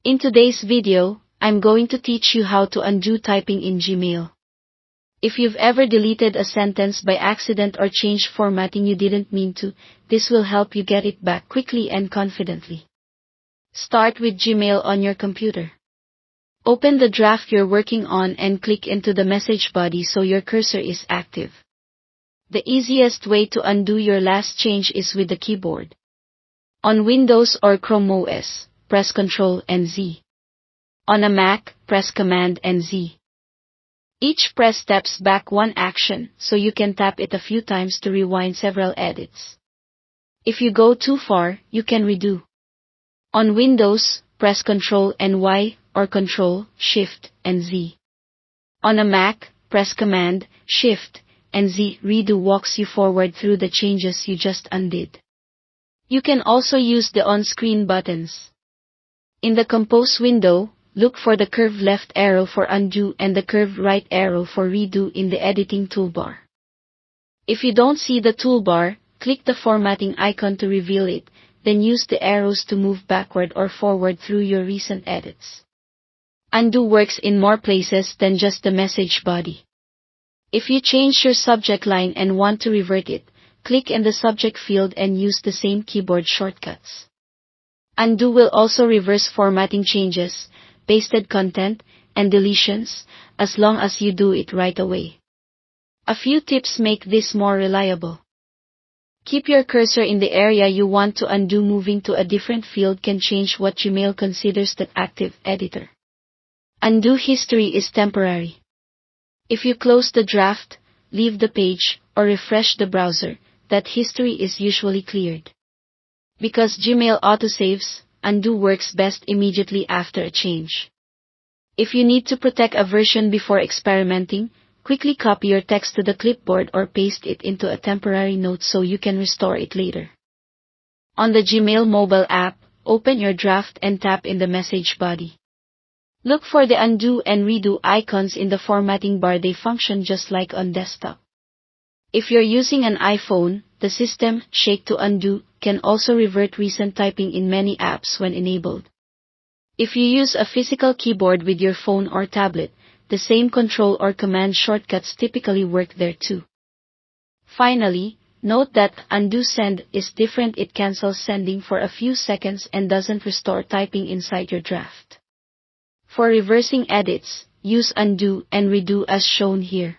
In today's video, I'm going to teach you how to undo typing in Gmail. If you've ever deleted a sentence by accident or changed formatting you didn't mean to, this will help you get it back quickly and confidently. Start with Gmail on your computer. Open the draft you're working on and click into the message body so your cursor is active. The easiest way to undo your last change is with the keyboard. On Windows or Chrome OS, press Ctrl and Z. On a Mac, press Command and Z. Each press steps back one action, so you can tap it a few times to rewind several edits. If you go too far, you can redo. On Windows, press Ctrl and Y, or Ctrl, Shift, and Z. On a Mac, press Command, Shift, and Z. Redo walks you forward through the changes you just undid. You can also use the on-screen buttons. In the Compose window, look for the curved left arrow for undo and the curved right arrow for redo in the editing toolbar. If you don't see the toolbar, click the formatting icon to reveal it, then use the arrows to move backward or forward through your recent edits. Undo works in more places than just the message body. If you change your subject line and want to revert it, click in the subject field and use the same keyboard shortcuts. Undo will also reverse formatting changes, pasted content, and deletions, as long as you do it right away. A few tips make this more reliable. Keep your cursor in the area you want to undo. Moving to a different field can change what Gmail considers the active editor. Undo history is temporary. If you close the draft, leave the page, or refresh the browser, that history is usually cleared. Because Gmail autosaves, undo works best immediately after a change. If you need to protect a version before experimenting, quickly copy your text to the clipboard or paste it into a temporary note so you can restore it later. On the Gmail mobile app, open your draft and tap in the message body. Look for the undo and redo icons in the formatting bar. They function just like on desktop. If you're using an iPhone, the system Shake to Undo can also revert recent typing in many apps when enabled. If you use a physical keyboard with your phone or tablet, the same control or command shortcuts typically work there too. Finally, note that undo send is different. It cancels sending for a few seconds and doesn't restore typing inside your draft. For reversing edits, use undo and redo as shown here.